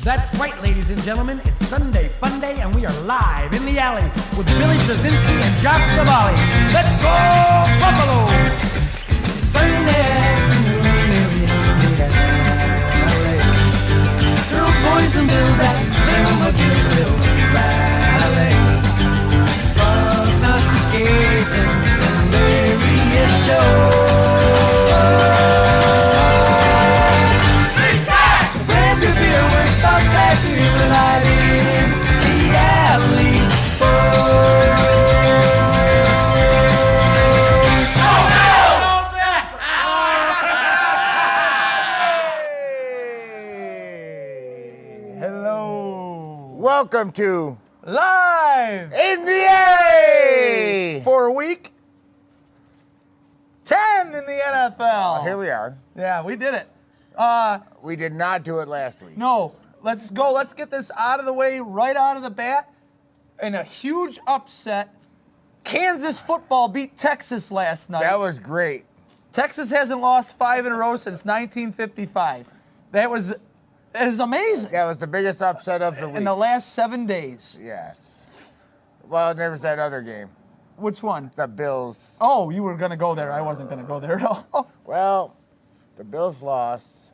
That's right, ladies and gentlemen. It's Sunday Fun Day, and we are live in the alley with Billy Trzynski and Josh Savali. Let's go, Buffalo! Sunday afternoon in the alley. Girls, boys, and bills at Thelma Gillsville Ballet. Prognostications and various jokes. So grab your beer, we're so glad you're alive in the alley. Hello. Welcome to Live In the Alley for week 10 in the NFL. Here we are. Yeah, we did it. We did not do it last week. No, let's go. Let's get this out of the way right out of the bat. In a huge upset, Kansas football beat Texas last night. That was great. Texas hasn't lost 5 in a row since 1955. That is amazing. That was the biggest upset of the week. In the last 7 days. Yes. Well, there was that other game. Which one? The Bills. Oh, you were going to go there. I wasn't going to go there at all. Well, the Bills lost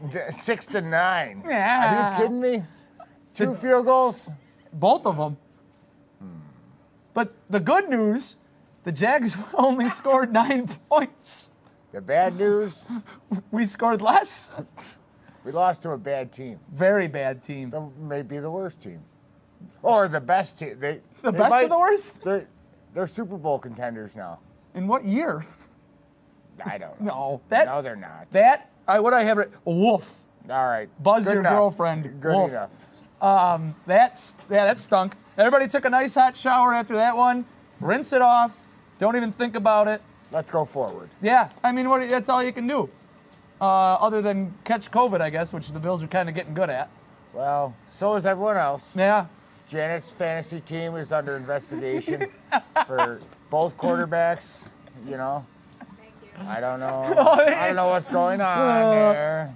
6-9. Yeah. Are you kidding me? 2 field goals? Both of them. But the good news, the Jags only scored 9 points. The bad news, We scored less. we lost to a bad team. Very bad team. That may be the worst team. Or the best team. The best of the worst? They're Super Bowl contenders now. In what year? I don't know. No, No, they're not. What I have it. Wolf. All right. Buzz Good your enough. girlfriend. Good Wolf. enough. That stunk. Everybody took a nice hot shower after that one. Rinse it off. Don't even think about it. Let's go forward. Yeah, I mean, that's all you can do. Other than catch COVID, I guess, which the Bills are kind of getting good at. Well, so is everyone else. Yeah. Janet's fantasy team is under investigation for both quarterbacks. You know. I don't know. I don't know what's going on there.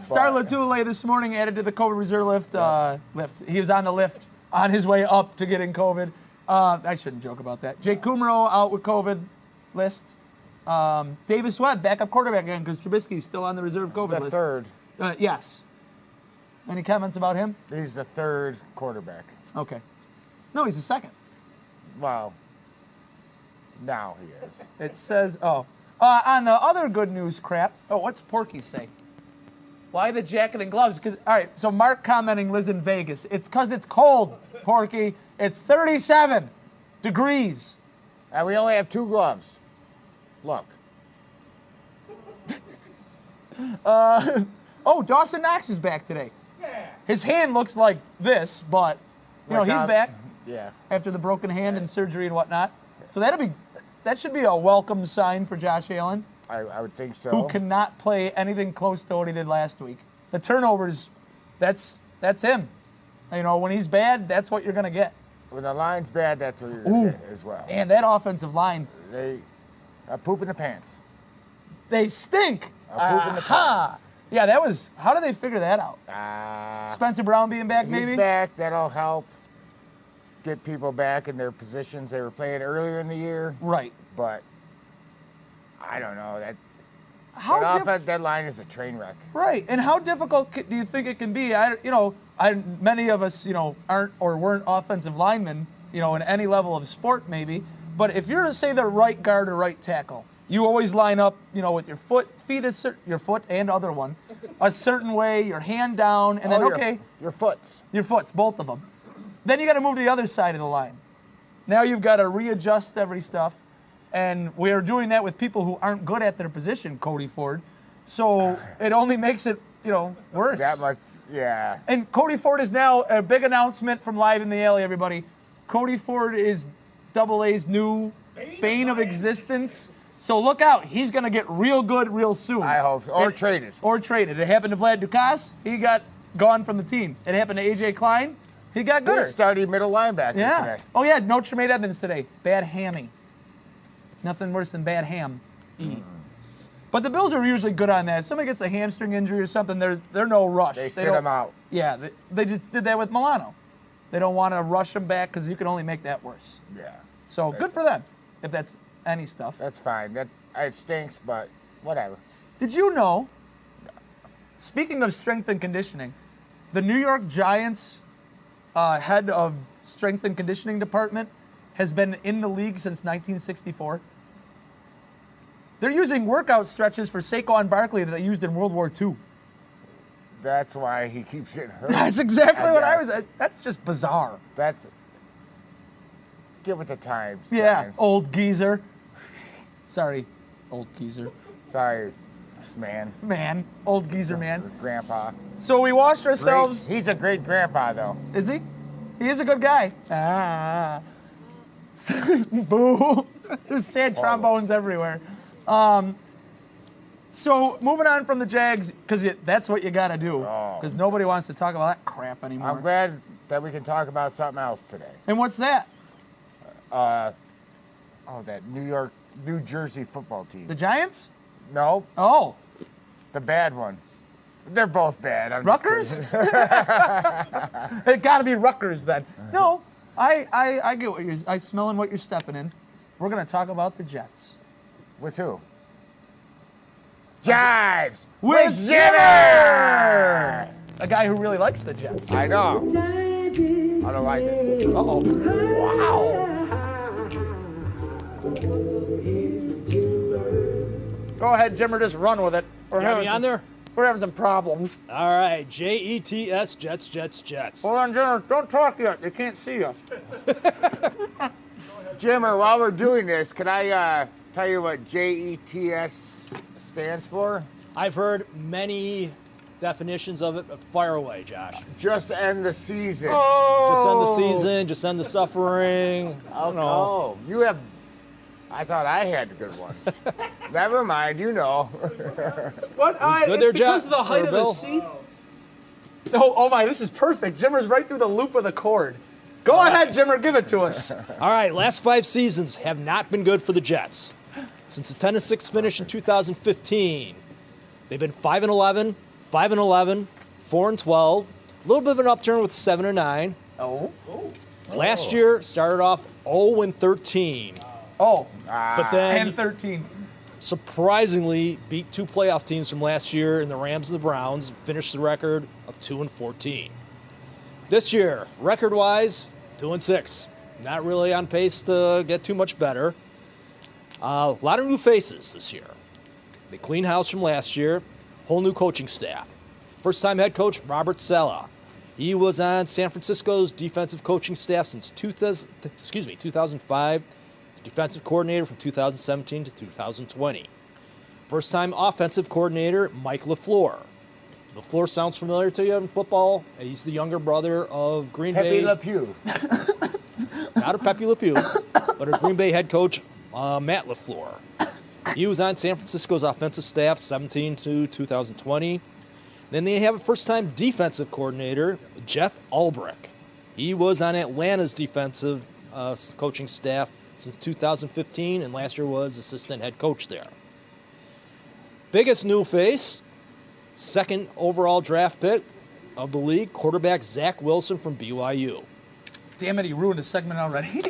Star Latule this morning added to the COVID reserve lift. He was on the lift on his way up to getting COVID. I shouldn't joke about that. Jake Kummerow out with COVID list. Davis Webb, backup quarterback again, because Trubisky's still on the reserve COVID list. The third. Yes. Any comments about him? He's the third quarterback. Okay. No, he's the second. Well, now he is. It says, on the other good news crap, what's Porky say? Why the jacket and gloves? All right, so Mark commenting lives in Vegas. It's because it's cold, Porky. It's 37 degrees. And we only have 2 gloves. Look. Dawson Knox is back today. Yeah. His hand looks like this, but, he's back. Yeah. After the broken hand and surgery and whatnot. So that should be a welcome sign for Josh Allen. I would think so. Who cannot play anything close to what he did last week. The turnovers, that's him. When he's bad, that's what you're going to get. When the line's bad, that's what you're going to get as well. And that offensive line. They poop in the pants. They stink. Poop in the pants. Yeah, how did they figure that out? Spencer Brown being back, maybe? He's back. That'll help get people back in their positions they were playing earlier in the year. Right. But I don't know. That line is a train wreck. Right. And how difficult do you think it can be? Many of us, aren't or weren't offensive linemen, in any level of sport maybe. But if you're to say the right guard or right tackle, you always line up, with your your foot and other one, a certain way, your hand down, and then your foots. Your foots, both of them. Then you got to move to the other side of the line. Now you've got to readjust every stuff, and we are doing that with people who aren't good at their position, Cody Ford. So it only makes it, worse. That much, yeah. And Cody Ford is now a big announcement from Live in the Alley, everybody. Cody Ford is Double A's new bane of existence. So look out. He's going to get real good real soon. I hope so. Or traded. Or traded. It happened to Vlad Dukas. He got gone from the team. It happened to A.J. Klein. He got gooder. He's starting middle linebacker today. Oh, yeah. No Tremaine Edmonds today. Bad hammy. Nothing worse than bad ham. But the Bills are usually good on that. If somebody gets a hamstring injury or something, they're no rush. They sit him out. Yeah, they just did that with Milano. They don't want to rush him back because you can only make that worse. Yeah. So good for them, if that's any stuff. That's fine. It stinks, but whatever. Did you know, speaking of strength and conditioning, the New York Giants head of strength and conditioning department has been in the league since 1964? They're using workout stretches for Saquon Barkley that they used in World War II. That's why he keeps getting hurt. That's exactly what I was. That's just bizarre. Give it the times. Yeah, Giants. old geezer. Sorry, old geezer. Sorry, man. Man, old geezer man. Grandpa. So we washed ourselves. He's a great grandpa, though. Is he? He is a good guy. Ah. Boo. There's sad trombones everywhere. So moving on from the Jags, because that's what you got to do. Because nobody wants to talk about that crap anymore. I'm glad that we can talk about something else today. And what's that? That New Jersey football team. The Giants? No. Oh. The bad one. They're both bad. Rutgers? It got to be Rutgers then. No, I get what I'm smelling what you're stepping in. We're going to talk about the Jets. With who? Jives! With Jimmer! A guy who really likes the Jets. I know. I don't like it. Uh-oh. Wow. Go ahead, Jimmer, just run with it. Got me on there? We're having some problems. All right, Jets, Jets. Hold on, Jimmer. Don't talk yet. They can't see us. Jimmer, while we're doing this, can I tell you what JETS stands for? I've heard many definitions of it, but fire away, Josh. Just end the season. Just end the season, just end the suffering. I don't know. Oh, you have... I thought I had the good ones. Never mind, you know. What? Good there, because Jack, of the height or of the Bill? seat? Oh my, this is perfect. Jimmer's right through the loop of the cord. Go ahead, Jimmer, give it to us. All right, last 5 seasons have not been good for the Jets. Since a 10-6 finish in 2015, they've been 5-11, 5-11, 4-12, a little bit of an upturn with 7-9. Last year started off 0-13. But then and 13. surprisingly beat 2 playoff teams from last year in the Rams and the Browns and finished the record of 2-14. This year, record-wise, 2-6. Not really on pace to get too much better. A lot of new faces this year. They clean house from last year. Whole new coaching staff. First-time head coach Robert Saleh. He was on San Francisco's defensive coaching staff since 2005. Defensive coordinator from 2017 to 2020. First-time offensive coordinator, Mike LaFleur. LaFleur sounds familiar to you in football. He's the younger brother of Green Bay. Pepe Le Pew. Not a Pepe Le Pew, but a Green Bay head coach, Matt LaFleur. He was on San Francisco's offensive staff 17 to 2020. Then they have a first-time defensive coordinator, Jeff Ulbrich. He was on Atlanta's defensive coaching staff since 2015, and last year was assistant head coach there. Biggest new face, second overall draft pick of the league, quarterback Zach Wilson from BYU. Damn it, he ruined a segment already.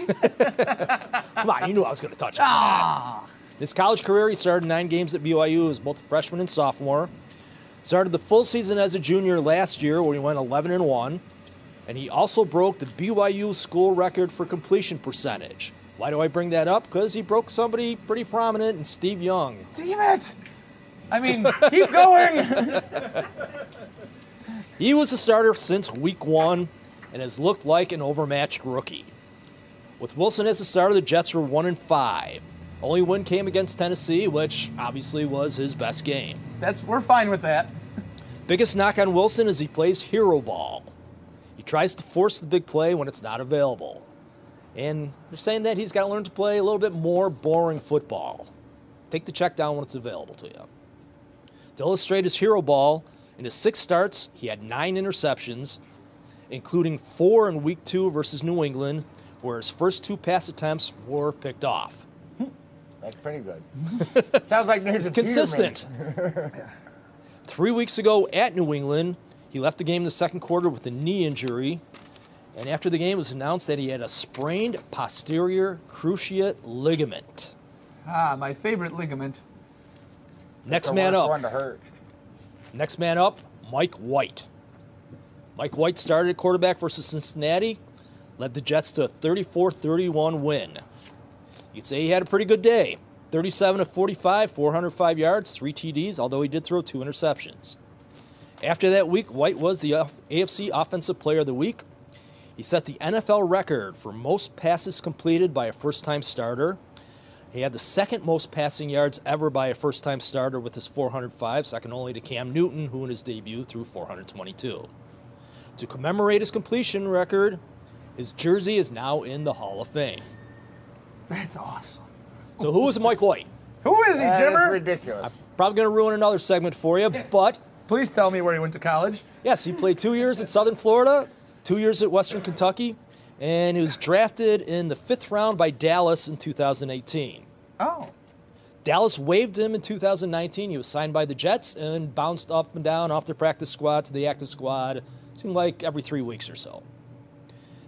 Come on, you knew I was going to touch on that. His college career, he started 9 games at BYU as both a freshman and sophomore. Started the full season as a junior last year when he went 11-1. And he also broke the BYU school record for completion percentage. Why do I bring that up? Because he broke somebody pretty prominent in Steve Young. Damn it. I mean, keep going. He was a starter since week 1 and has looked like an overmatched rookie. With Wilson as the starter, the Jets were 1-5. Only win came against Tennessee, which obviously was his best game. We're fine with that. Biggest knock on Wilson is he plays hero ball. He tries to force the big play when it's not available. And they're saying that he's got to learn to play a little bit more boring football. Take the check down when it's available to you. To illustrate his hero ball, in his 6 starts, he had 9 interceptions, including 4 in Week 2 versus New England, where his first 2 pass attempts were picked off. That's pretty good. Sounds like Nathan He's consistent. 3 weeks ago at New England, he left the game in the second quarter with a knee injury. And after the game, it was announced that he had a sprained posterior cruciate ligament. Ah, my favorite ligament. Next man up. One to hurt. Next man up, Mike White. Mike White started at quarterback versus Cincinnati, led the Jets to a 34-31 win. You'd say he had a pretty good day. 37 of 45, 405 yards, 3 TDs, although he did throw 2 interceptions. After that week, White was the AFC Offensive Player of the Week. He set the NFL record for most passes completed by a first-time starter. He had the second most passing yards ever by a first-time starter with his 405, second only to Cam Newton, who in his debut threw 422. To commemorate his completion record, his jersey is now in the Hall of Fame. That's awesome. So who is Mike White? Who is he, That Jimmer? is ridiculous. I'm probably going to ruin another segment for you, but Please tell me where he went to college. yes, he played 2 years at Southern Florida, 2 years at Western Kentucky, and he was drafted in the 5th round by Dallas in 2018. Oh. Dallas waived him in 2019. He was signed by the Jets and bounced up and down off the practice squad to the active squad, seemed like every 3 weeks or so.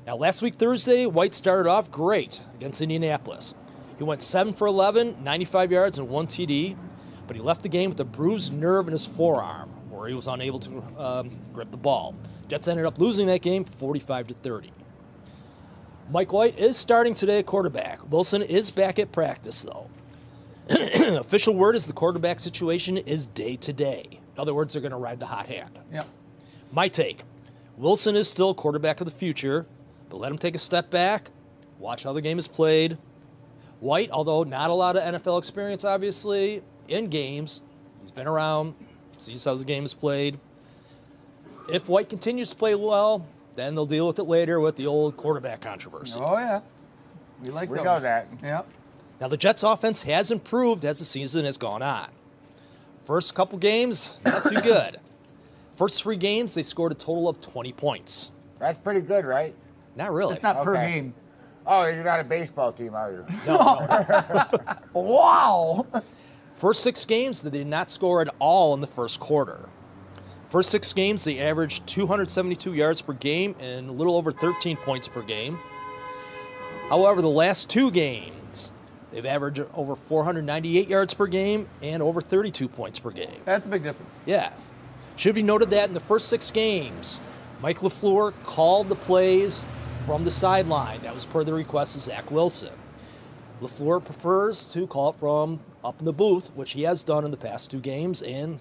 Now, last week, Thursday, White started off great against Indianapolis. He went 7 for 11, 95 yards, and 1 TD, but he left the game with a bruised nerve in his forearm, where he was unable to grip the ball. Jets ended up losing that game 45-30. Mike White is starting today at quarterback. Wilson is back at practice, though. Official word is the quarterback situation is day-to-day. In other words, they're going to ride the hot hand. Yeah. My take, Wilson is still quarterback of the future, but let him take a step back, watch how the game is played. White, although not a lot of NFL experience, obviously, in games, he's been around, sees how the game is played. If White continues to play well, then they'll deal with it later with the old quarterback controversy. Oh, yeah. We We know that. Yep. Now, the Jets' offense has improved as the season has gone on. First couple games, not too good. First 3 games, they scored a total of 20 points. That's pretty good, right? Not really. It's not per Okay. game. Oh, you're not a baseball team, are you? Wow. First 6 games, they did not score at all in the first quarter. First 6 games, they averaged 272 yards per game and a little over 13 points per game. However, the last 2 games, they've averaged over 498 yards per game and over 32 points per game. That's a big difference. Yeah. Should be noted that in the first 6 games, Mike LaFleur called the plays from the sideline. That was per the request of Zach Wilson. LaFleur prefers to call it from up in the booth, which he has done in the past 2 games, and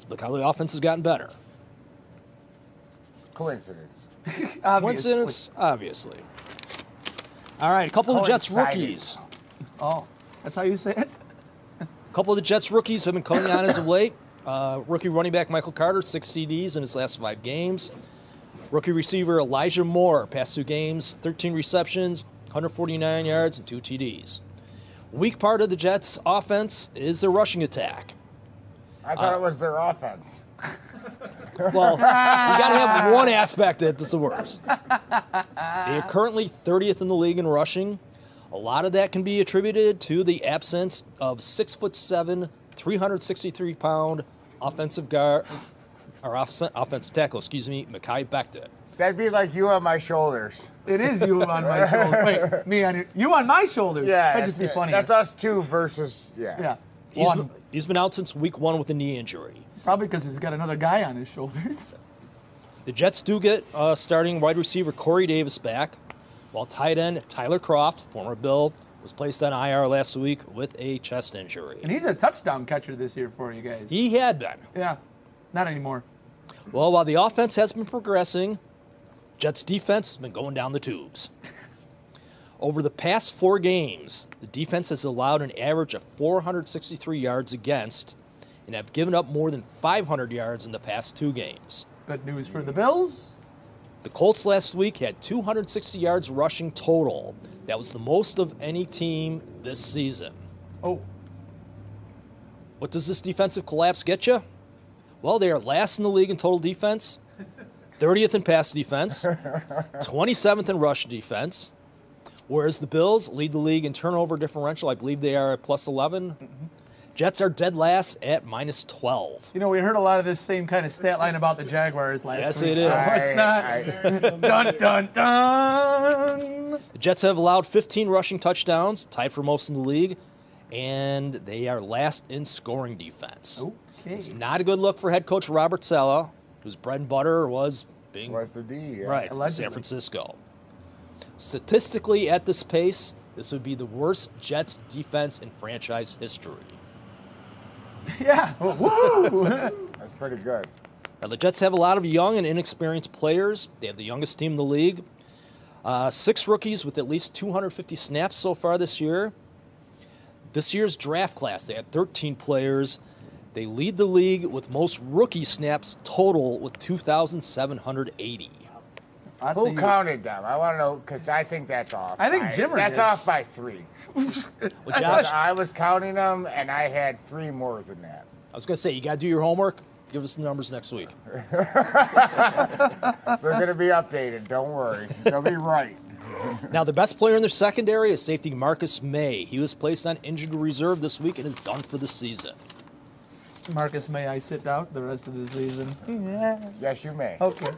look how the offense has gotten better. Coincidence. Coincidence? Obviously. All right, a couple of the Jets Coincided. rookies. Oh, that's how you say it? A couple of the Jets rookies have been coming on as of late. Rookie running back Michael Carter, 6 TDs in his last 5 games. Rookie receiver Elijah Moore, past 2 games, 13 receptions, 149 yards, and 2 TDs. Weak part of the Jets' offense is their rushing attack. I thought it was their offense. Well, you got to have one aspect that is the worst. They are currently 30th in the league in rushing. A lot of that can be attributed to the absence of 6'7", 363-pound offensive tackle, Mekhi Becton. That'd be like you on my shoulders. It is you on my shoulders. Wait, me on you on my shoulders. Yeah. That'd just be funny. That's us 2 versus, yeah. Yeah. He's been out since week 1 with a knee injury. Probably because he's got another guy on his shoulders. The Jets do get starting wide receiver Corey Davis back, while tight end Tyler Kroft, former Bill, was placed on IR last week with a chest injury. And he's a touchdown catcher this year for you guys. He had been. Yeah. Not anymore. Well, while the offense has been progressing, Jets defense has been going down the tubes. Over the past 4 games, the defense has allowed an average of 463 yards against and have given up more than 500 yards in the past 2 games. Good news for the Bills. The Colts last week had 260 yards rushing total. That was the most of any team this season. Oh. What does this defensive collapse get you? Well, they are last in the league in total defense, 30th in pass defense, 27th in rush defense, Whereas the Bills lead the league in turnover differential. I believe they are at plus 11. Jets are dead last at minus 12. You know, we heard a lot of this same kind of stat line about the Jaguars last Yes, week. it is. So it's not. Dun, dun, dun. The Jets have allowed 15 rushing touchdowns, tied for most in the league, and they are last in scoring defense. Okay. It's not a good look for head coach Robert Saleh, whose bread and butter was being Was the D, yeah. right Allegedly. San Francisco. Statistically, at this pace, this would be the worst Jets defense in franchise history. Yeah. Woo! That's pretty good. Now, the Jets have a lot of young and inexperienced players. They have the youngest team in the league. 6 rookies with at least 250 snaps so far this year. This year's draft class, they had 13 players. They lead the league with most rookie snaps total with 2,780. Who counted them? I want to know, because I think that's off. I think Jimmer That's did. off by 3. Well, Josh, I was counting them, and I had 3 more than that. I was going to say, you got to do your homework. Give us the numbers next week. They're going to be updated. Don't worry. They'll be right. Now, the best player in their secondary is safety Marcus May. He was placed on injured reserve this week and is done for the season. Marcus, may I sit out the rest of the season? Yeah. Yes, you may. Okay.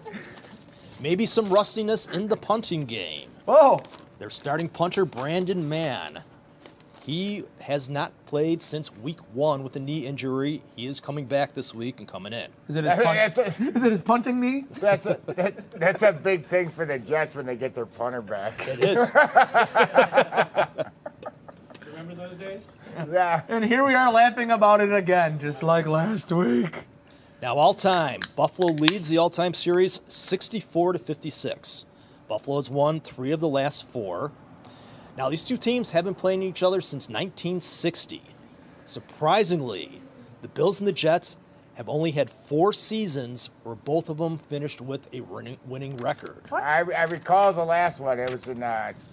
Maybe some rustiness in the punting game. Whoa. Their starting punter, Brandon Mann. He has not played since week 1 with a knee injury. He is coming back this week and coming in. Is it his punting knee? That's a big thing for the Jets when they get their punter back. It is. Remember those days? Yeah. And here we are laughing about it again, just like last week. Now, all-time, Buffalo leads the all-time series 64-56. Buffalo has won 3 of the last 4. Now, these two teams have been playing each other since 1960. Surprisingly, the Bills and the Jets have only had 4 seasons where both of them finished with a winning record. I recall the last one. It was in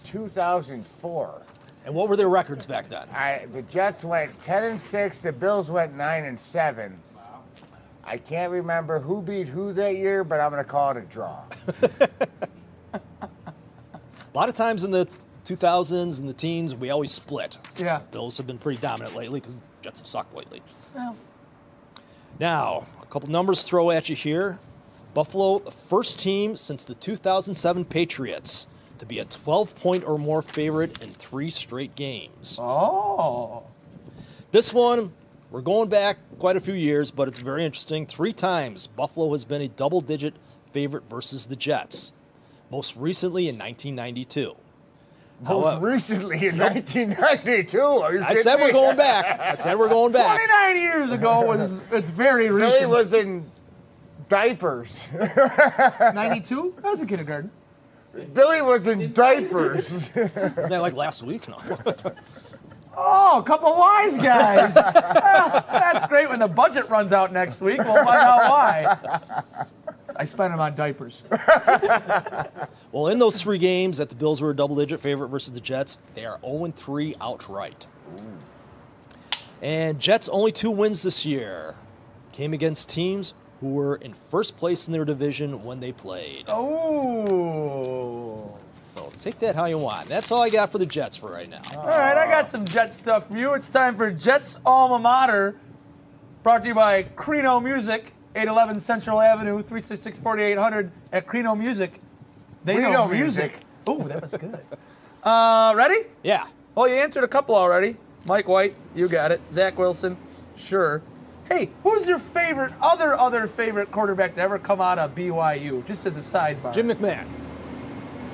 2004. And what were their records back then? The Jets went 10-6. The Bills went 9-7. I can't remember who beat who that year, but I'm going to call it a draw. A lot of times in the 2000s and the teens, we always split. Yeah. Bills have been pretty dominant lately because the Jets have sucked lately. Well, Now, a couple numbers to throw at you here. Buffalo, the first team since the 2007 Patriots to be a 12-point or more favorite in 3 straight games. oh. This one, we're going back quite a few years, but it's very interesting. 3 times Buffalo has been a double-digit favorite versus the Jets. Most recently in 1992. Most recently in 1992. Are you I kidding said me? we're going back. I said we're going back. 29 years ago it's very Billy recent. was in diapers. 92? I was in kindergarten. Billy was in diapers. Is that like last week? No. Oh, a couple wise guys. Well, that's great. When the budget runs out next week, we'll find out why. I spent them on diapers. Well, in those 3 games that the Bills were a double-digit favorite versus the Jets, they are 0-3 outright. And Jets' only 2 wins this year came against teams who were in first place in their division when they played. Oh. So take that how you want. That's all I got for the Jets for right now. All right, I got some Jets stuff for you. It's time for Jets Alma Mater, brought to you by Crino Music, 811 Central Avenue, 366-4800 at Crino Music. They know music. Oh, that was good. Ready? Yeah. Oh, you answered a couple already. Mike White, you got it. Zach Wilson, sure. Hey, who's your favorite, other favorite quarterback to ever come out of BYU, just as a sidebar? Jim McMahon.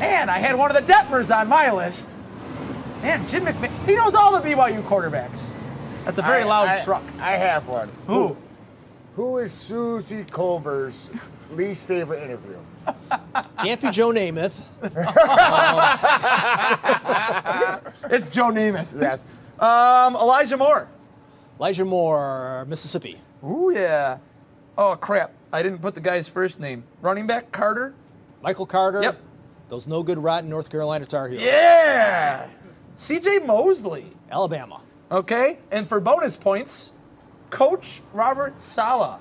Man, I had one of the Detmers on my list. Man, Jim McMahon, he knows all the BYU quarterbacks. That's a very loud truck. I have one. Who? Who is Susie Colbert's least favorite interview? Can't be Joe Namath. It's Joe Namath. Yes. Elijah Moore. Elijah Moore, Mississippi. Ooh, yeah. Oh, crap. I didn't put the guy's first name. Running back, Carter? Michael Carter. Yep. Those no good rotten North Carolina Tar Heels. Yeah. C.J. Mosley. Alabama. Okay. And for bonus points, Coach Robert Saleh.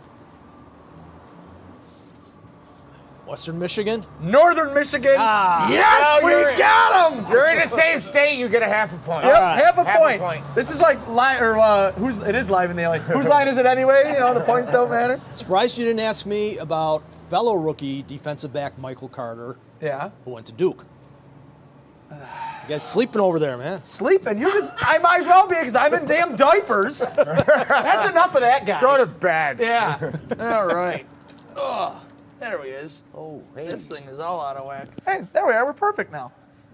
Western Michigan. Northern Michigan. Ah. Yes, Oh, we got him. You're in the same state, you get a half a point. Yep, right. half a point. This is like it is live in the alley. Whose line is it anyway? You know, the points don't matter. Surprised you didn't ask me about fellow rookie defensive back Michael Carter, Yeah. who went to Duke. You guys sleeping over there, man. Sleeping. I might as well be because I'm in damn diapers. That's enough of that guy. Go to bed. Yeah. All right. Oh, there he is. Oh, hey. This thing is all out of whack. Hey, there we are. We're perfect now.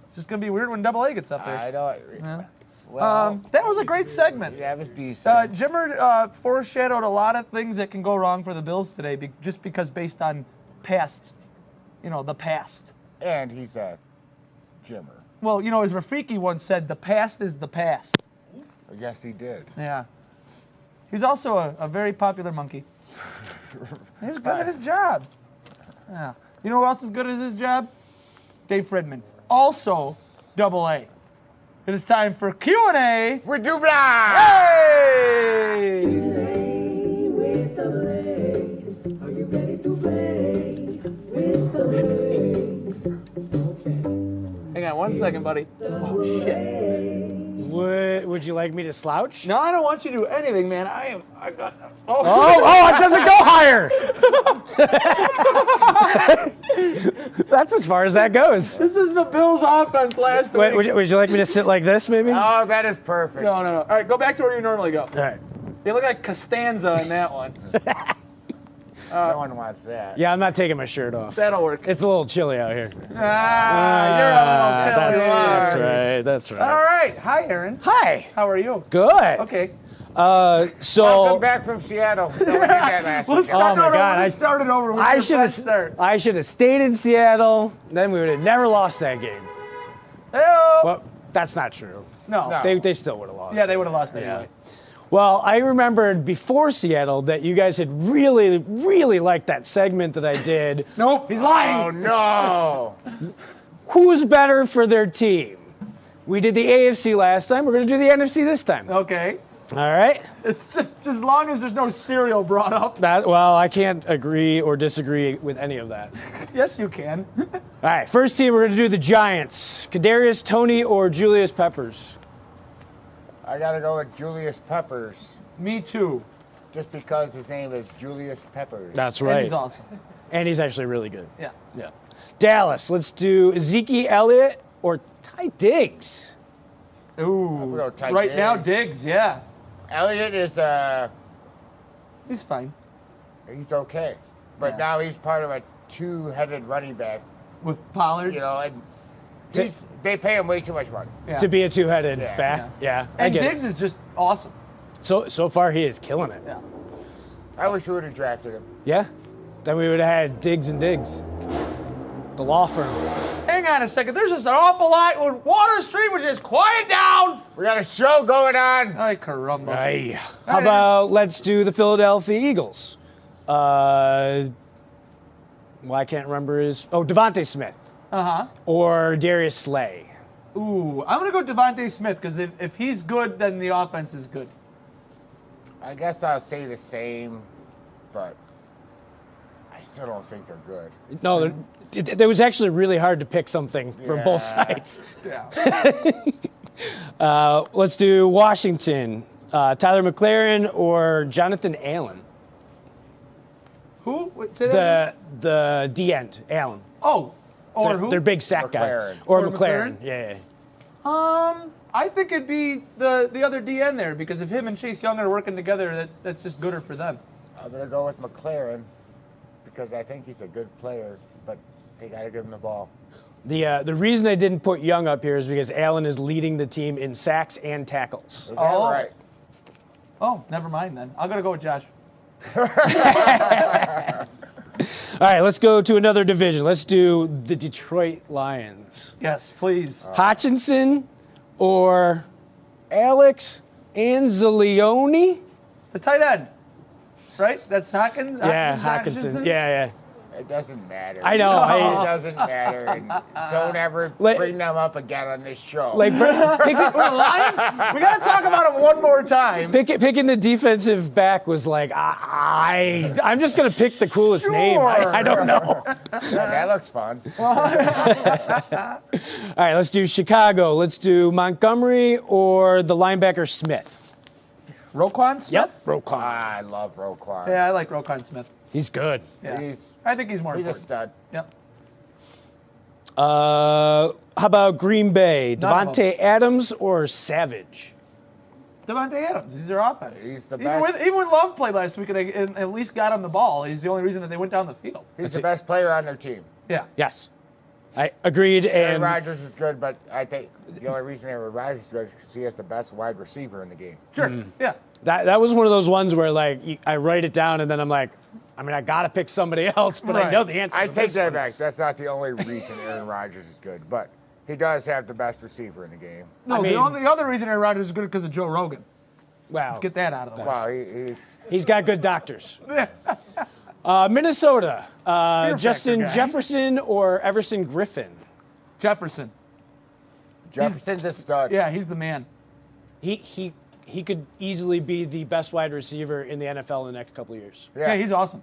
It's just going to be weird when Double A gets up there. I know. Yeah. Well, That was a great segment. that was decent. Jimmer foreshadowed a lot of things that can go wrong for the Bills today just because based on past, the past. And he's a Jimmer. Well, as Rafiki once said, the past is the past. Yes, he did. Yeah. He's also a very popular monkey. He's good at his job. Yeah. You know who else is good at his job? Dave Fredman. Also, Double A. It is time for Q&A. We're Dubla! Hey! With Double A. Are you ready to play with Double A? Hang on one second, buddy. Oh, shit. Would you like me to slouch? No, I don't want you to do anything, man. I got. Oh, it doesn't go higher. That's as far as that goes. This is the Bills' offense last Wait, week. would you like me to sit like this, maybe? Oh, that is perfect. No. All right, go back to where you normally go. All right. You look like Costanza in that one. No one wants that. Yeah, I'm not taking my shirt off. That'll work. It's a little chilly out here. You're a little chilly. That's right. That's right. All right. Hi, Aaron. Hi. How are you? Good. Okay. So Welcome back from Seattle. No, we did that last We'll week. start my over. God, We started over with I your should best start. have stayed in Seattle. Then we would have never lost that game. Hey-o. Well, that's not true. No. They still would have lost. Yeah, they would have lost Yeah. anyway. Well, I remembered before Seattle that you guys had really, really liked that segment that I did. Nope, he's lying. Oh, no. Who's better for their team? We did the AFC last time. We're going to do the NFC this time. Okay. All right. It's just as long as there's no cereal brought up. Well, I can't agree or disagree with any of that. Yes, you can. All right. First team, we're going to do the Giants. Kadarius Toney or Julius Peppers? I got to go with Julius Peppers, Me too. just because his name is Julius Peppers. That's And right. he's awesome. And he's actually really good. Yeah. Yeah. Dallas, let's do Ezekiel Elliott or Ty Diggs. Ooh. go Ty Right now, Diggs. Diggs. Yeah. Elliott is, He's fine he's okay. But Yeah. now he's part of a two-headed running back, with Pollard. and they pay him way too much money. Yeah. To be a two-headed Yeah. back. Yeah. I And get it. Diggs is just awesome. So far, he is killing it. Yeah. I wish we would have drafted him. Yeah. Then we would have had Diggs and Diggs. The law firm. Hang on a second. There's just an awful lot. When Water Street would just quiet down. We got a show going on. Ay, caramba. Aye. How about let's do the Philadelphia Eagles? I can't remember Devontae Smith Uh-huh. or Darius Slay. Ooh, I'm going to go Devontae Smith because if he's good, then the offense is good. I guess I'll say the same, but I still don't think they're good. No, it was actually really hard to pick something from both Yeah. sides. Yeah. Let's do Washington. Tyler McLaren or Jonathan Allen? Who? Wait, say that again? The D-end, Allen. Oh, or who? Their big sack guy. McLaren. Or Or McLaren. McLaren? Yeah. I think it'd be the other DN there because if him and Chase Young are working together, that's just gooder for them. I'm going to go with McLaren because I think he's a good player, but they got to give him the ball. The reason I didn't put Young up here is because Allen is leading the team in sacks and tackles. Is that Oh. right? Oh, never mind then. I'm gonna go with Josh. All right, let's go to another division. Let's do the Detroit Lions. Yes, please. Hutchinson or Alex Anzalone? The tight end, right? That's Hawkins. Yeah, Hawkinson. Yeah. It doesn't matter. I know. It doesn't matter. And don't ever bring them up again on this show. Like The Lions? We got to talk about them one more time. picking the defensive back was like, I'm just going to pick the coolest name. I don't know. Yeah, that looks fun. All right, let's do Chicago. Let's do Montgomery or the linebacker Smith. Roquan Smith? Yep, Roquan. I love Roquan. Yeah, I like Roquan Smith. He's good. Yeah. I think he's more He's a important. stud. Yep. How about Green Bay? None of Devontae Adams or Savage? Devontae Adams. He's their offense. He's the even best. Even when Love played last week and they at least got him the ball, he's the only reason that they went down the field. He's the best player on their team. Yeah. Yes. I agreed. Aaron And Rodgers is good, but I think the only reason Aaron Rodgers is good is because he has the best wide receiver in the game. Sure. Yeah. that was one of those ones where, like, I write it down and then I'm like, I got to pick somebody else, but I Right. know the answer. I to take this that one. back. That's not the only reason Aaron Rodgers is good, but he does have the best receiver in the game. No, mean- the other reason Aaron Rodgers is good because of Joe Rogan. Wow. Let's get that out of the way. Wow, He's got good doctors. Minnesota. Fear Justin factor guy. Jefferson or Everson Griffin? Jefferson. Jefferson's a stud. Yeah, he's the man. He could easily be the best wide receiver in the NFL in the next couple of years. Yeah, he's awesome.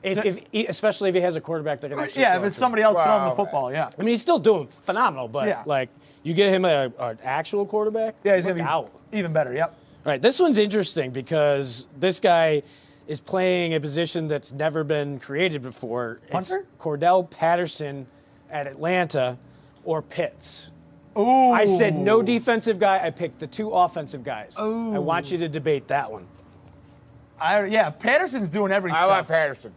Especially if he has a quarterback that can actually Yeah, throw if it's to him. somebody else throwing the Wow. football, yeah. I mean, he's still doing phenomenal, but Yeah. like you get him an actual quarterback. Yeah, he's look going to out. be even better. Yep. All right, this one's interesting because this guy is playing a position that's never been created before. Punter? It's Cordell Patterson at Atlanta or Pitts. Ooh. I said no defensive guy. I picked the two offensive guys. Ooh. I want you to debate that one. Yeah, Patterson's doing every I stuff. want Patterson.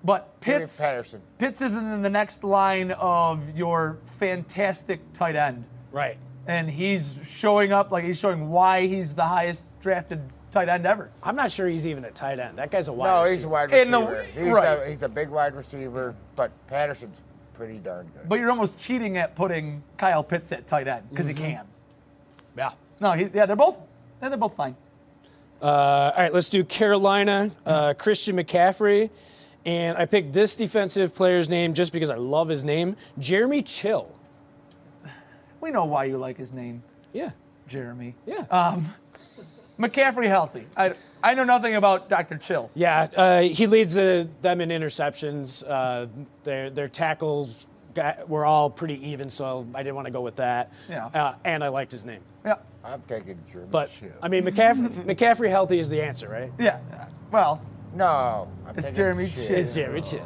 But Give me Pitts Patterson. isn't in the next line of your fantastic tight end. Right. And he's showing up like he's showing why he's the highest drafted tight end ever. I'm not sure he's even a tight end. That guy's a wide No, receiver. he's a wide In the- receiver. right. He's a big wide receiver, but Patterson's pretty darn good. But you're almost cheating at putting Kyle Pitts at tight end because he can. Yeah. No, they're both fine. All right, let's do Carolina, Christian McCaffrey. And I picked this defensive player's name just because I love his name, Jeremy Chill. We know why you like his name, Yeah. Jeremy. Yeah. McCaffrey healthy. I know nothing about Dr. Chill. Yeah, he leads them in interceptions. Their tackles were all pretty even, so I didn't want to go with that. Yeah. And I liked his name. Yeah. I'm taking Jeremy But, Chill. I mean, McCaffrey healthy is the answer, right? Yeah. Well, No. I'm It's taking Jeremy Chill. Chill. It's Jeremy Chill.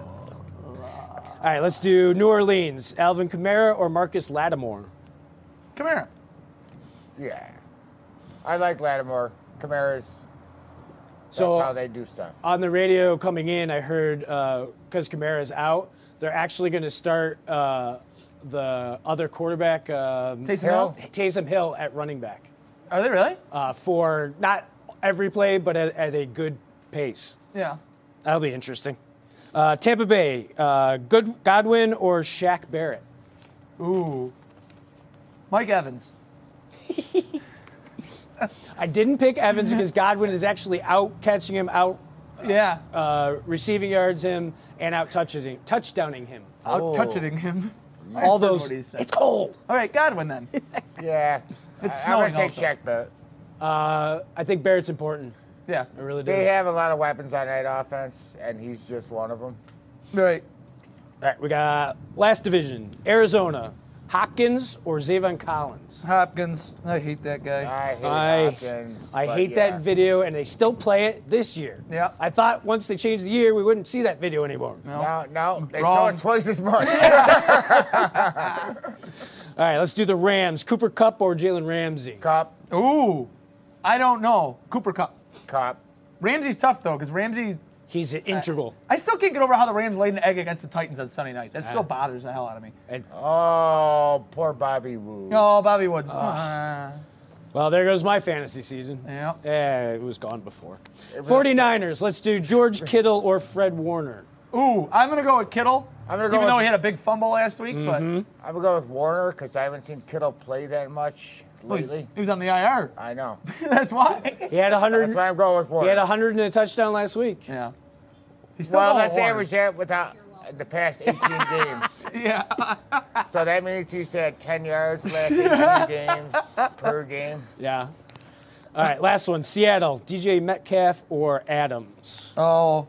All right, let's do New Orleans, Alvin Kamara or Marcus Lattimore? come here. Yeah. I like Lattimore. Kamara's. That's So- how they do stuff. On the radio coming in, I heard because Kamara's out, they're actually going to start the other quarterback, Taysom Hill at running back, Are they really? for not every play, but at a good pace. Yeah. That'll be interesting. Tampa Bay, Godwin or Shaq Barrett? Ooh. Mike Evans. I didn't pick Evans because Godwin is actually out catching him, out Yeah. receiving yards him, and out touchdowning him. Out touching him. All heard those. what he said. It's cold. All right, Godwin then. Yeah. It's I'm snowing going to take also. Shaq Barrett. I think Barrett's important. Yeah. I really do. They have a lot of weapons on that offense, and he's just one of them. Right. All right, we got last division. Arizona, Hopkins or Zayvon Collins? Hopkins. I hate that guy. I hate Hopkins. I but hate yeah. that video, and they still play it this year. Yeah. I thought once they changed the year, we wouldn't see that video anymore. No, they Wrong. saw it twice as much. All right, let's do the Rams. Cooper Kupp or Jalen Ramsey? Cup, Ooh. I don't know. Cooper Cup. Cup. Ramsey's tough though, because Ramsey. He's integral. I still can't get over how the Rams laid an egg against the Titans on Sunday night. That still bothers the hell out of me. Oh, poor Bobby Woo. Oh, Bobby Woods. Well, there goes my fantasy season. Yeah. Yeah, it was gone before. 49ers, let's do George Kittle or Fred Warner. Ooh, I'm going to go with Kittle. I'm gonna go Even though with- he had a big fumble last week, but I'm going to go with Warner because I haven't seen Kittle play that much lately. he was on the IR. I know. That's why. He had 100. That's why I'm going with He Warner. had 100 and a touchdown last week. Yeah. He's still Well, going let's Warner. average that without the past 18 games. Yeah. So that means he's had 10 yards last 18 games per game. Yeah. All right, last one. Seattle, DJ Metcalf or Adams? Oh,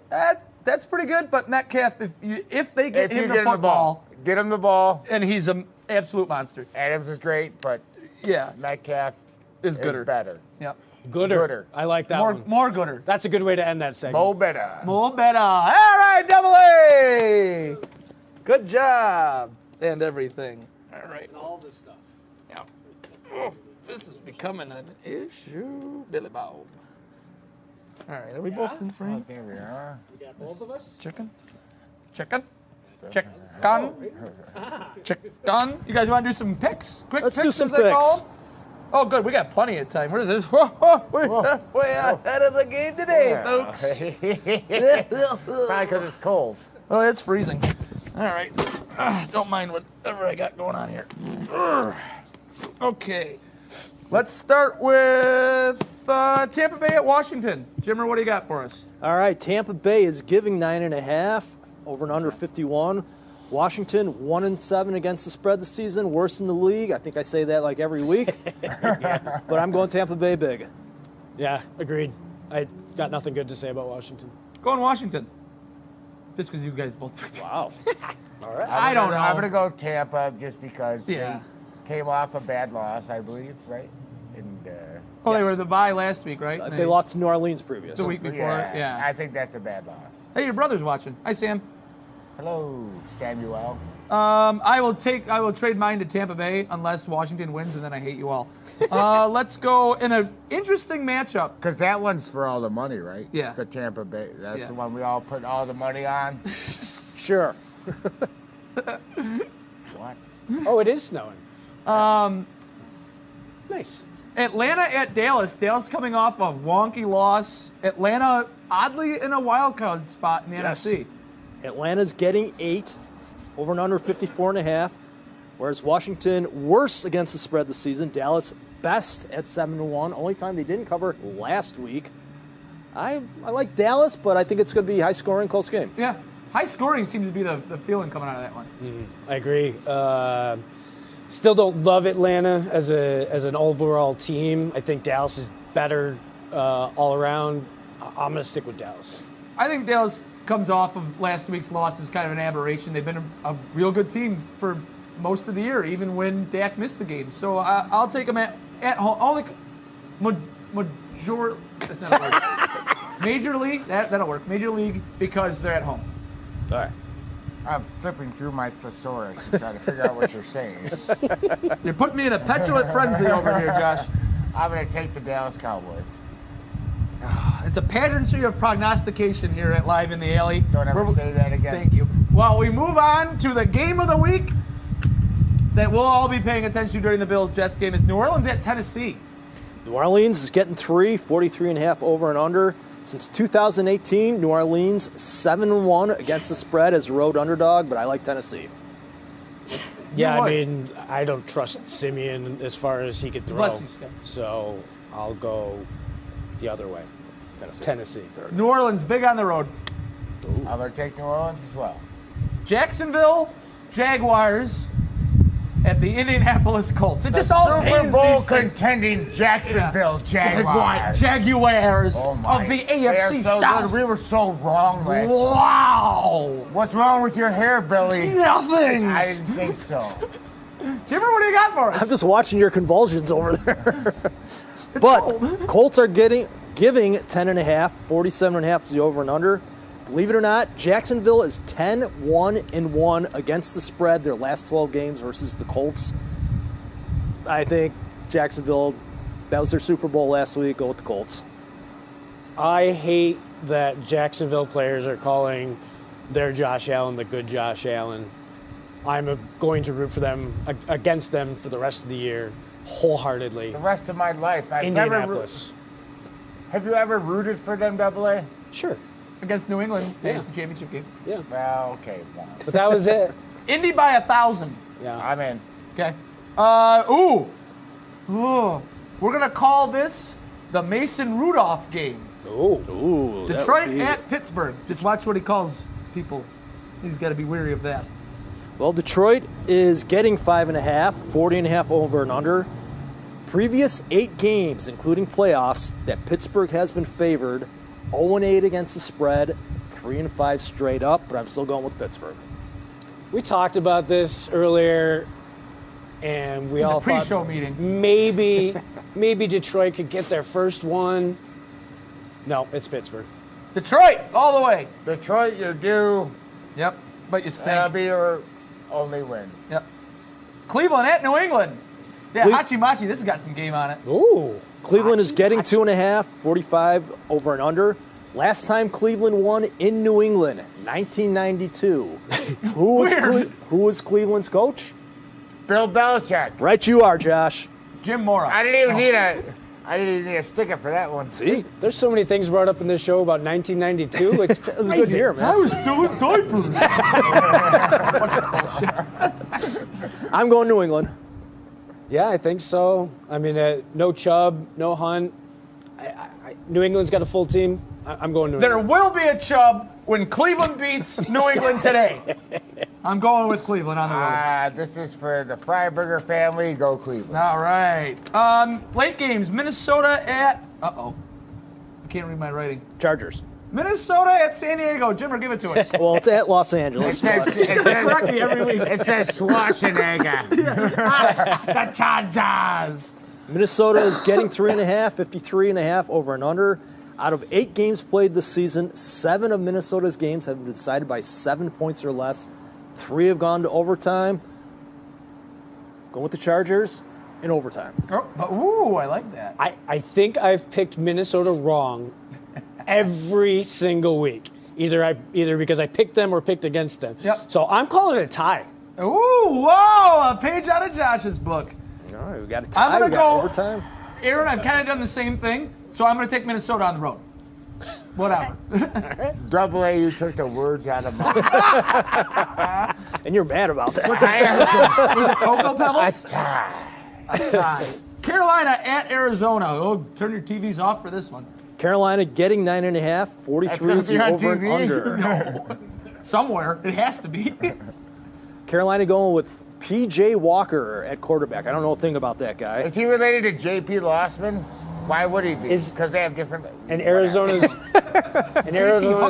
that's pretty good. But Metcalf, if they get him the football, get him the ball, and he's an absolute monster. Adams is great, but yeah, Metcalf is better. Yep. Gooder. I like that one. More gooder. That's a good way to end that segment. More better. More better. All right, Double A. Good job. And everything. All right. All this stuff. Yeah. Oh, this is becoming an issue, Billy Bob. All right, are we both in frame? There we are. You got both of us? Chicken. Chicken. Chicken. Chicken. You guys want to do some picks? Quick Let's picks, do some as they call picks. them? Oh, good. We got plenty of time. We're way ahead of the game today, folks. Probably because it's cold. Oh, it's freezing. All right. Don't mind whatever I got going on here. Okay. Let's start with Tampa Bay at Washington. Jimmer, what do you got for us? All right, Tampa Bay is giving 9.5, over and under 51. Washington 1-7 against the spread this season, worst in the league. I think I say that like every week. But I'm going Tampa Bay big. Yeah, agreed. I got nothing good to say about Washington. Going Washington. Just because you guys both took Wow. All right. I don't know. I'm going to go Tampa just because Yeah. they came off a bad loss, I believe, right? And They were the bye last week, right? They lost to New Orleans previous. the week before. Yeah. I think that's a bad loss. Hey, your brother's watching. Hi, Sam. Hello, Samuel. I will trade mine to Tampa Bay unless Washington wins, and then I hate you all. Let's go in an interesting matchup. Because that one's for all the money, right? Yeah. The Tampa Bay. That's Yeah. the one we all put all the money on. Sure. What? Oh, it is snowing. Nice. Atlanta at Dallas. Dallas coming off a wonky loss. Atlanta oddly in a wild card spot in the Yes. NFC. Atlanta's getting 8, over and under 54.5. Whereas Washington worse against the spread this season. Dallas best at 7-1. Only time they didn't cover last week. I like Dallas, but I think it's going to be high scoring, close game. Yeah. High scoring seems to be the feeling coming out of that one. I agree. Still don't love Atlanta as an overall team. I think Dallas is better all around. I'm going to stick with Dallas. I think Dallas comes off of last week's loss as kind of an aberration. They've been a real good team for most of the year, even when Dak missed the game. So I'll take them at home. I'll like that's not a word. Major League, that'll work. Major League because they're at home. All right. I'm flipping through my thesaurus to try to figure out what you're saying. You're putting me in a petulant frenzy over here, Josh. I'm going to take the Dallas Cowboys. It's a pageantry of prognostication here at Live in the Alley. Don't ever say that again. Thank you. Well, we move on to the game of the week that we'll all be paying attention to during the Bills-Jets game. Is New Orleans at Tennessee. New Orleans is getting 3, 43.5 over and under. Since 2018, New Orleans 7-1 against the spread as a road underdog, but I like Tennessee. Yeah, what? I mean, I don't trust Simeon as far as he could throw. Bless you, Scott. So I'll go the other way. Tennessee. New Orleans, big on the road. I'm going to take New Orleans as well. Jacksonville Jaguars at the Indianapolis Colts. It just all Super pains Bowl me saying- contending Jacksonville Jaguars. Jaguars Oh my. of the They are AFC so South. good. We were so wrong last week. Wow. What's wrong with your hair, Billy? Nothing. I didn't think so. Jimmer, what do you got for us? I'm just watching your convulsions over there. But Colts are giving 10.5, 47.5 is the over and under. Believe it or not, Jacksonville is 10-1-1 against the spread their last 12 games versus the Colts. I think Jacksonville, that was their Super Bowl last week. Go with the Colts. I hate that Jacksonville players are calling their Josh Allen the good Josh Allen. I'm going to root for them against them for the rest of the year, wholeheartedly. The rest of my life, Indianapolis. Have you ever rooted for them, AA? Sure. Against New England, Yeah. AFC Championship game. Yeah. Well, okay. Well, But that was it. Indy by 1,000. Yeah. I'm in. Okay. We're gonna call this the Mason Rudolph game. Oh. Ooh, that Detroit would be- at Pittsburgh. Just watch what he calls people. He's got to be weary of that. Well, Detroit is getting 5.5, 40.5 over and under. Previous 8 games, including playoffs, that Pittsburgh has been favored, 0-8 against the spread, 3-5 straight up, but I'm still going with Pittsburgh. We talked about this earlier, and we all thought pre-show meeting. Maybe Detroit could get their first one. No, it's Pittsburgh. Detroit, all the way. Detroit, you're due. Yep, but you stink. That'll be your only win. Yep. Cleveland at New England. Yeah, Hachi-Machi, this has got some game on it. Ooh. Cleveland is getting 2.5, 45 over and under. Last time Cleveland won in New England, 1992. Who was Cleveland's coach? Bill Belichick. Right you are, Josh. Jim Mora. I didn't even need a sticker for that one. See? There's so many things brought up in this show about 1992. It's That was a good year, man. I was still in diapers. I'm going New England. Yeah, I think so. I mean, no Chubb, no Hunt. New England's got a full team. I'm going New There England. will be a Chubb when Cleveland beats New England today. I'm going with Cleveland on the road. This is for the Freiburger family. Go Cleveland. All right. Late games, Minnesota at... Uh-oh. I can't read my writing. Chargers. Minnesota at San Diego. Jimmer, give it to us. Well, it's at Los It Angeles. says, Correct me every week. it says Schwarzenegger. The Chargers. Minnesota is getting 3.5, 53.5 over and under. Out of 8 games played this season, 7 of Minnesota's games have been decided by 7 points or less. 3 have gone to overtime. Going with the Chargers in overtime. Ooh, I like that. I think I've picked Minnesota wrong every single week. Either because I picked them or picked against them. Yep. So I'm calling it a tie. Ooh, whoa, a page out of Josh's book. All right, we got a tie. I'm going we to got go... overtime. Aaron, I've kind of done the same thing, so I'm going to take Minnesota on the road. Whatever. Double A, you took the words out of my mouth. And you're mad about that. Was it Cocoa A Pebbles? tie. A tie. Carolina at Arizona. Oh, turn your TVs off for this one. Carolina getting 9.5, 43 is the That's over gonna and be on under. Somewhere. It has to be. Carolina going with P.J. Walker at quarterback. I don't know a thing about that guy. Is he related to J.P. Lossman? Why would he be? Because they have different. And Arizona's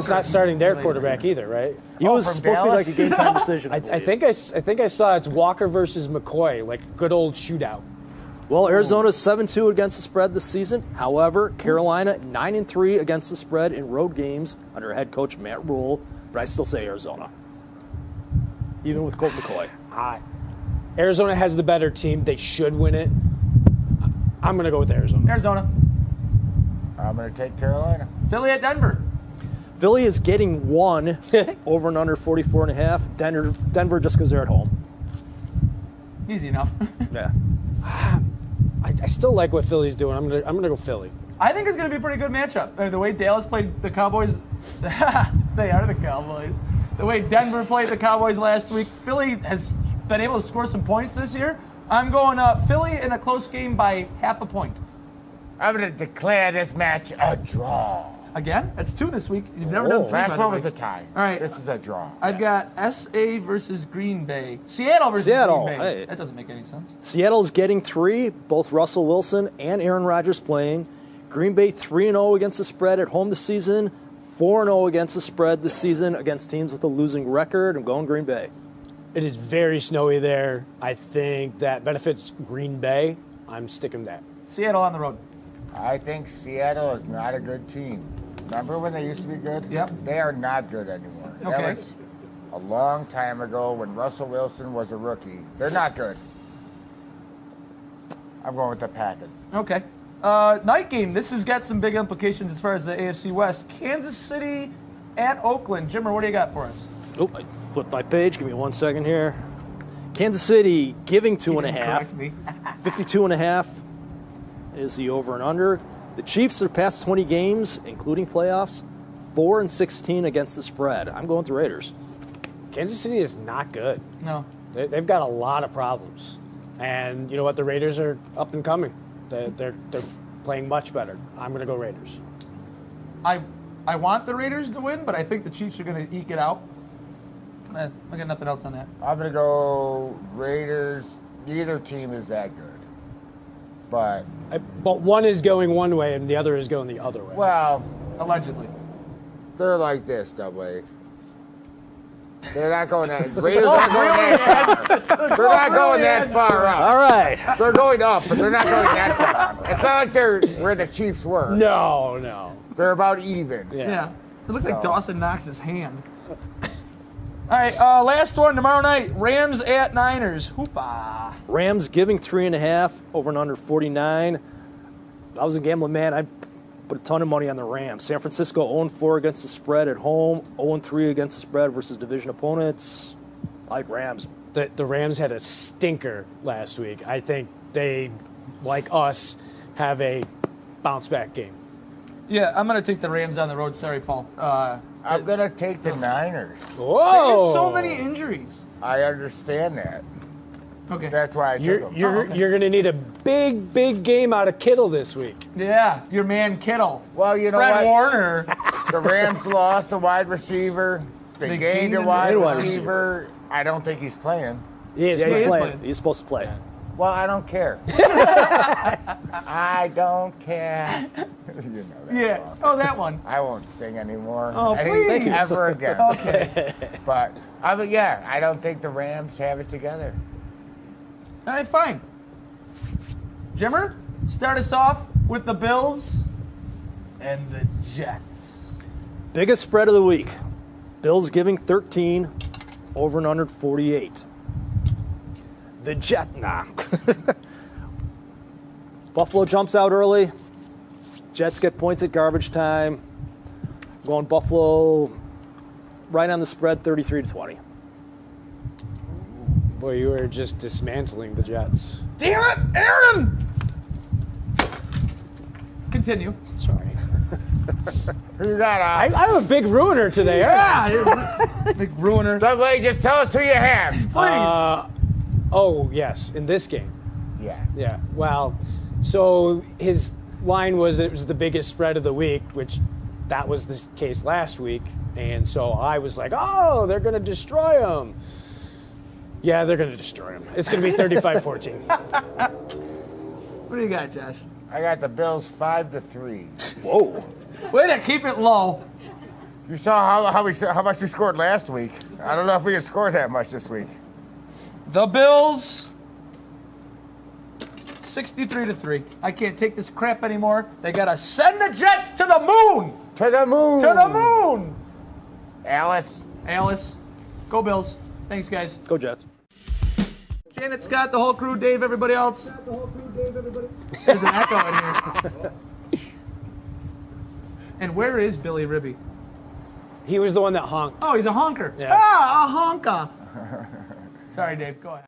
not starting their quarterback either, right? He was from supposed to be Dallas? like a game time decision. I I think I saw it's Walker versus McCoy, like good old shootout. Well, Arizona's 7-2 against the spread this season. However, Carolina 9-3 against the spread in road games under head coach Matt Rule. But I still say Arizona, even with Colt McCoy. Arizona has the better team. They should win it. I'm going to go with Arizona. Arizona. I'm going to take Carolina. Philly at Denver. Philly is getting 1 over and under 44.5. Denver just because they're at home. Easy enough. Yeah. I still like what Philly's doing. I'm gonna go Philly. I think it's going to be a pretty good matchup. I mean, the way Dallas played the Cowboys, they are the Cowboys. The way Denver played the Cowboys last week, Philly has been able to score some points this year. I'm going Philly in a close game by half a point. I'm going to declare this match a draw. Again? That's 2 this week. You've never done 3, by Last the one way. was a tie. All right. This is a draw. I've got SA versus Green Bay. Seattle versus Seattle, Green Bay. hey. That doesn't make any sense. Seattle's getting 3, both Russell Wilson and Aaron Rodgers playing. Green Bay 3-0 against the spread at home this season, 4-0 against the spread this season against teams with a losing record. I'm going Green Bay. It is very snowy there. I think that benefits Green Bay. I'm sticking that. Seattle on the road. I think Seattle is not a good team. Remember when they used to be good? Yep. They are not good anymore. Okay. That was a long time ago when Russell Wilson was a rookie. They're not good. I'm going with the Packers. Okay. Night game. This has got some big implications as far as the AFC West. Kansas City at Oakland. Jimmer, what do you got for us? Oh, I flipped my page. Give me 1 second here. Kansas City giving You didn't 2.5. correct me. 52.5 is the over and under. The Chiefs are past 20 games, including playoffs, 4-16 against the spread. I'm going with the Raiders. Kansas City is not good. No. They've got a lot of problems. And you know what? The Raiders are up and coming. They're playing much better. I'm going to go Raiders. I want the Raiders to win, but I think the Chiefs are going to eke it out. I got nothing else on that. I'm going to go Raiders. Neither team is that good. But one is going one way and the other is going the other way. well, Allegedly. they're like this, Dubway. They're not going that. Raiders aren't going that far. They're not going that far up. All right. They're going up, but they're not going that far up. It's not like they're where the Chiefs were. No. They're about even. Yeah. It looks like So. Dawson Knox's hand. All right, last one tomorrow night. Rams at Niners. Hoofa. Rams giving 3.5 over and under 49. I was a gambling man. I put a ton of money on the Rams. San Francisco 0-4 against the spread at home, 0-3 against the spread versus division opponents. I like Rams. The Rams had a stinker last week. I think they, like us, have a bounce back game. Yeah, I'm going to take the Rams on the road. Sorry, Paul. I'm going to take the Niners. Whoa! There's so many injuries. I understand that. Okay. That's why I took them. You're going to need a big game out of Kittle this week. Yeah, your man Kittle. Well, you know Fred what? Warner. The Rams lost a wide receiver. They gained a wide receiver. I don't think he's playing. He is Yeah, he's playing. playing. He's supposed to play. Well, I don't care. I don't care. You know that Yeah. song. Oh, that one. I won't sing anymore. Oh, please. Ever again. Okay. But I don't think the Rams have it together. All right, fine. Jimmer, start us off with the Bills and the Jets. Biggest spread of the week. Bills giving 13 over and under 48. The Jet, nah. Buffalo jumps out early. Jets get points at garbage time. Going Buffalo right on the spread, 33-20. Boy, you were just dismantling the Jets. Damn it, Aaron! Continue. Sorry. Who you got? I'm a big ruiner today. Yeah, big ruiner. Somebody just tell us who you have. Please. Oh, yes, in this game. Yeah. Yeah. Well, so his line was it was the biggest spread of the week, which that was the case last week. And so I was like, oh, they're going to destroy him. Yeah, they're going to destroy him. It's going to be 35-14. What do you got, Josh? I got the Bills 5-3. Whoa. Way to keep it low. You saw how much we scored last week. I don't know if we can score that much this week. The Bills, 63-3. I can't take this crap anymore. They got to send the Jets to the moon. To the moon. To the moon. Alice. Go Bills. Thanks, guys. Go Jets. Janet, Scott, the whole crew, Dave, everybody else. There's an echo in here. And where is Billy Ribby? He was the one that honked. Oh, he's a honker. Yeah. Ah, a honker. Sorry, Dave. Go ahead.